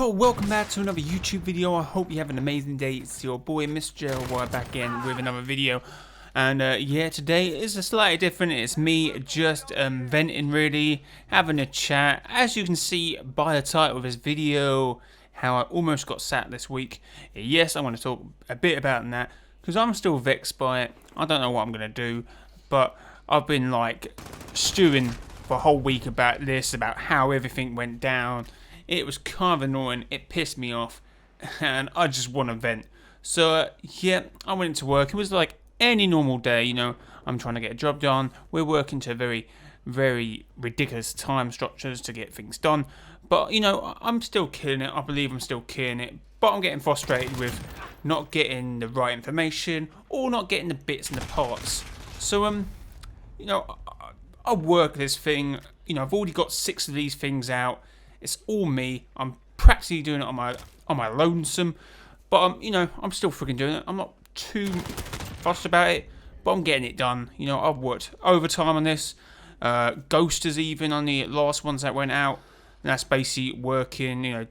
Yo, welcome back to another YouTube video. I hope you have an amazing day. It's your boy Mr. JLY back in with another video. And yeah, today is a slightly different. It's me just venting, really, having a chat. As you can see by the title of this video, how I almost got sacked this week. Yes, I want to talk a bit about that because I'm still vexed by it. I don't know what I'm going to do, but I've been like stewing for a whole week about this, about how everything went down. It was kind of annoying, it pissed me off, and I just want to vent. So, yeah, I went into work. It was like any normal day, you know, I'm trying to get a job done. We're working to very, very ridiculous time structures to get things done. But, you know, I'm still killing it. I believe I'm still killing it. But I'm getting frustrated with not getting the right information or not getting the bits and the parts. So, you know, I work this thing. You know, I've already got 6 of these things out. It's all me. I'm practically doing it on my lonesome, but you know, I'm still freaking doing it. I'm not too fussed about it, but I'm getting it done. You know, I've worked overtime on this. Ghosters even on the last ones that went out. And that's basically working, you know,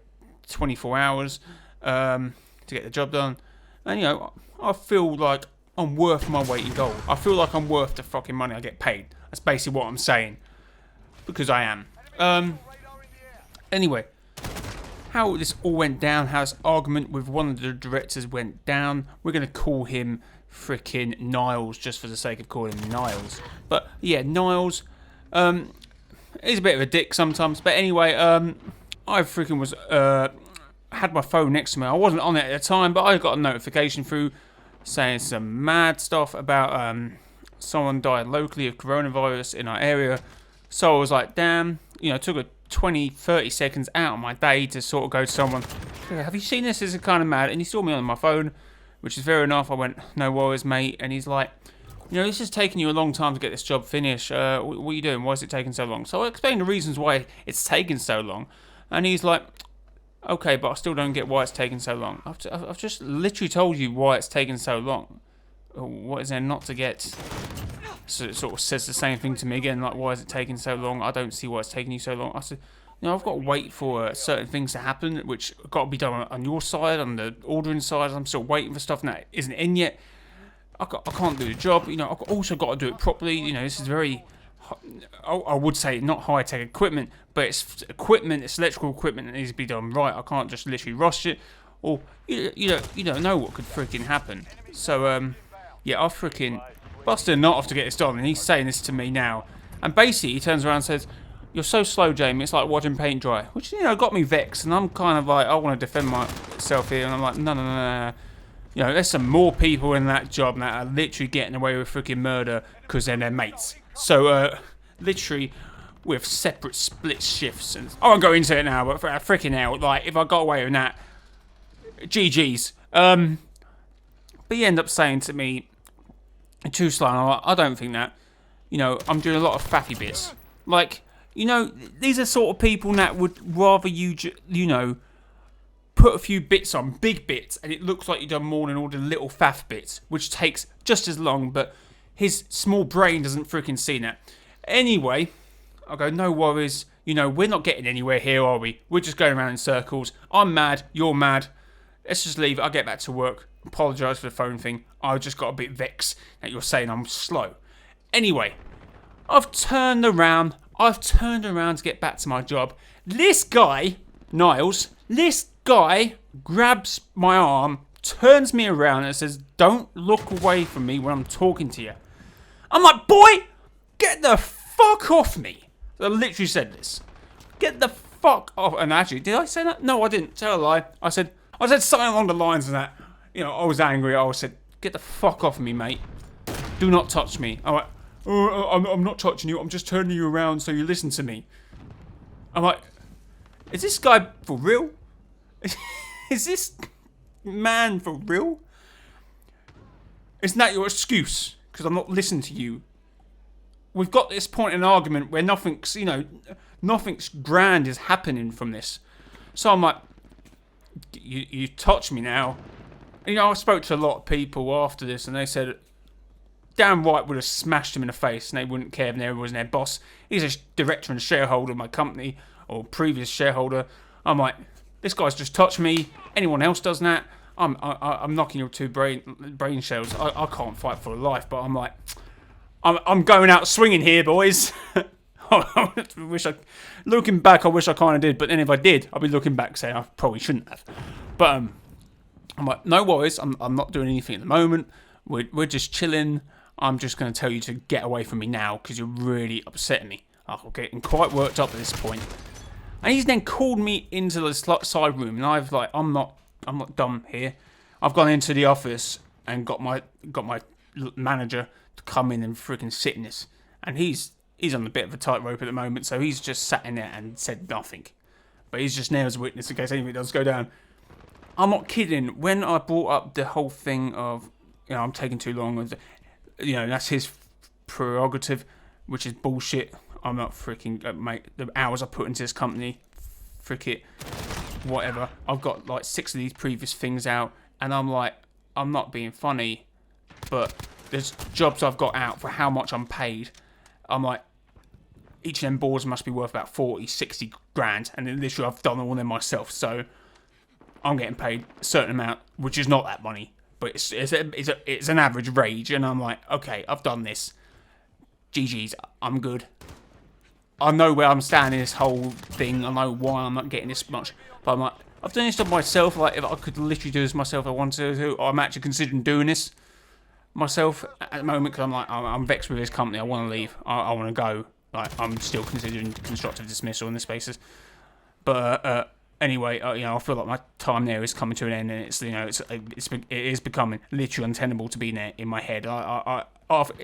24 hours to get the job done. And you know, I feel like I'm worth my weight in gold. I feel like I'm worth the fucking money I get paid. That's basically what I'm saying, because I am. Anyway, how this all went down, how this argument with one of the directors went down, we're going to call him frickin' Niles, just for the sake of calling him Niles. But, yeah, Niles, he's a bit of a dick sometimes. But anyway, I freaking was, had my phone next to me. I wasn't on it at the time, but I got a notification through saying some mad stuff about, someone died locally of coronavirus in our area. So I was like, damn, you know, took a 20-30 seconds out of my day to sort of go to someone, have you seen this? This is kind of mad. And he saw me on my phone, which is fair enough. I went, no worries, mate. And he's like, you know, this has taken you a long time to get this job finished. What are you doing? Why is it taking so long? So I explained the reasons why it's taken so long. And he's like, okay, but I still don't get why it's taking so long. I've just literally told you why it's taken so long. What is there not to get? So it sort of says the same thing to me again, like, why is it taking so long? I don't see why it's taking you so long. I said, you know, I've got to wait for certain things to happen, which got to be done on your side, on the ordering side. I'm still waiting for stuff that isn't in yet. I can't do the job. You know, I've also got to do it properly. You know, this is very, I would say, not high-tech equipment, but it's equipment, it's electrical equipment that needs to be done right. I can't just literally rush it, or you don't know what could freaking happen. So, yeah, I freaking busted a nut off to get this done, and he's saying this to me now. And basically, he turns around and says, you're so slow, Jamie, it's like watching paint dry. Which, you know, got me vexed, and I'm kind of like, I want to defend myself here, and I'm like, no. You know, there's some more people in that job that are literally getting away with freaking murder because they're their mates. So, literally, with separate split shifts, and I won't go into it now, but for freaking hell, like, if I got away with that, GG's. But he ended up saying to me, too slow, and I'm like, I don't think that. You know, I'm doing a lot of faffy bits. Like, you know, these are sort of people that would rather you know, put a few bits on, big bits, and it looks like you've done more than all the little faff bits, which takes just as long, but his small brain doesn't freaking see that. Anyway, I go, no worries. You know, we're not getting anywhere here, are we? We're just going around in circles. I'm mad. You're mad. Let's just leave it. I'll get back to work. Apologise for the phone thing. I just got a bit vexed that you're saying I'm slow. Anyway, I've turned around to get back to my job. This guy, Niles, grabs my arm, turns me around and says, don't look away from me when I'm talking to you. I'm like, boy, get the fuck off me. I literally said this. Get the fuck off. And actually, did I say that? No, I didn't. Tell a lie. I said something along the lines of that. You know, I was angry. I said, get the fuck off me, mate. Do not touch me. I'm like, I'm not touching you. I'm just turning you around so you listen to me. I'm like, is this guy for real? Is this man for real? Isn't that your excuse? Because I'm not listening to you. We've got this point in an argument where nothing's grand is happening from this. So I'm like, you touch me now. You know, I spoke to a lot of people after this, and they said, damn right would have smashed him in the face, and they wouldn't care if there wasn't their boss. He's a director and shareholder of my company, or previous shareholder. I'm like, This guy's just touched me. Anyone else does that, I'm knocking your two brain shells. I can't fight for life, but I'm like, I'm going out swinging here, boys. Looking back, I wish I kind of did. But then if I did, I'd be looking back saying I probably shouldn't have. But I'm like, no worries. I'm not doing anything at the moment. We're just chilling. I'm just going to tell you to get away from me now because you're really upsetting me. I'm getting quite worked up at this point. And he's then called me into the side room, and I've like, I'm not dumb here. I've gone into the office and got my manager to come in and freaking sit in this, and he's on a bit of a tightrope at the moment, so he's just sat in there and said nothing. But he's just there as a witness in case anything does go down. I'm not kidding. When I brought up the whole thing of, I'm taking too long, that's his prerogative, which is bullshit. I'm not freaking, mate, the hours I put into this company, frick it, whatever. I've got like 6 of these previous things out, and I'm like, I'm not being funny, but there's jobs I've got out for how much I'm paid. I'm like, each of them boards must be worth about 40, 60 grand, and then literally I've done all of them myself, so I'm getting paid a certain amount, which is not that money, but it's an average wage, and I'm like, okay, I've done this. GG's, I'm good. I know where I'm standing in this whole thing. I know why I'm not getting this much. But I'm like, I've done this to myself. Like, if I could literally do this myself, I want to do. I'm actually considering doing this myself at the moment because I'm like, I'm vexed with this company. I want to leave. I want to go. Like, I'm still considering constructive dismissal on this basis. But anyway, I feel like my time there is coming to an end, and it is becoming literally untenable to be there in my head.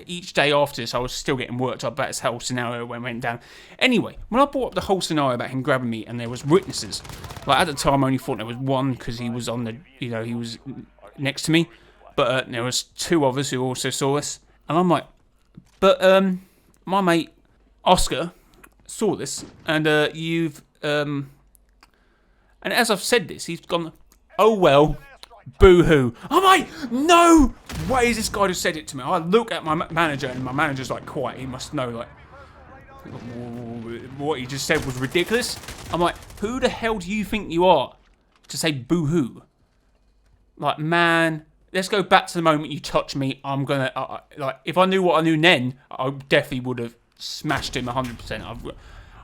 Each day after this, I was still getting worked up about this whole scenario when it went down. Anyway, when I brought up the whole scenario about him grabbing me and there was witnesses, like at the time I only thought there was one because he was on the, he was next to me, but there was 2 others who also saw us, and I'm like, but my mate Oscar saw this, and and as I've said this, he's gone, oh well. Boo-hoo. I'm like, no way is this guy who said it to me. I look at my manager, and my manager's like, quiet. He must know, like, what he just said was ridiculous. I'm like, who the hell do you think you are to say boo-hoo? Like, man, let's go back to the moment you touched me. I'm gonna, like, if I knew what I knew then, I definitely would have smashed him 100%.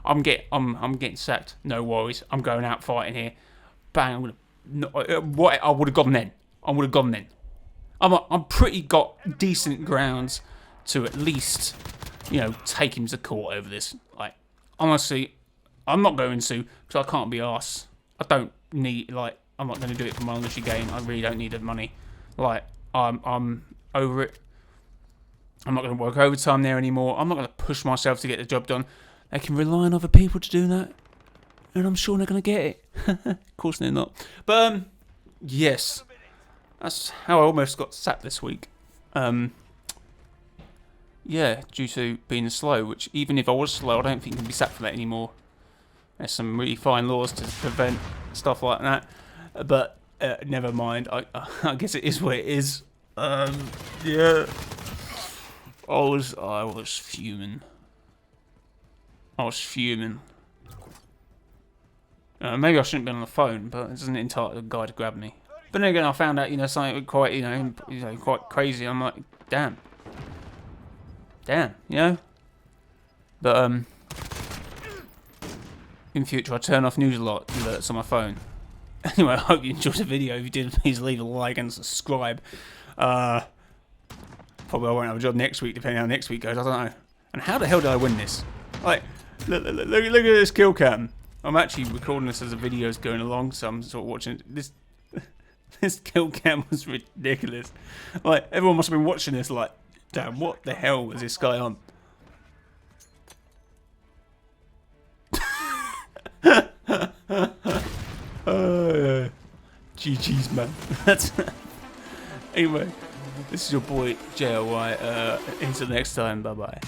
I'm getting sacked. No worries. I'm going out fighting here. Bang, I'm gonna. No, what I would have gone then. I'm pretty got decent grounds to at least, take him to court over this. Like, honestly, I'm not going to because I can't be arsed. I don't need, like, I'm not going to do it for my monetary gain. I really don't need the money. Like, I'm over it. I'm not going to work overtime there anymore. I'm not going to push myself to get the job done. They can rely on other people to do that. And I'm sure they're going to get it. Of course they're not. But, yes. That's how I almost got sacked this week. Yeah, due to being slow, which even if I was slow, I don't think you can be sacked for that anymore. There's some really fine laws to prevent stuff like that. But, never mind. I guess it is what it is. Yeah. I was fuming. Maybe I shouldn't have been on the phone, but it doesn't entitle the guy to grab me. But then again, I found out, something quite, quite crazy. I'm like, damn. But, in future, I turn off news alerts on my phone. Anyway, I hope you enjoyed the video. If you did, please leave a like and subscribe. Probably I won't have a job next week, depending on how next week goes. I don't know. And how the hell did I win this? Like, look at this kill cam. I'm actually recording this as the video's going along, so I'm sort of watching this. This kill cam was ridiculous. Like, everyone must have been watching this like, damn, what the hell was this guy on? GG's, man. Anyway, this is your boy, JLY. Until next time, bye-bye.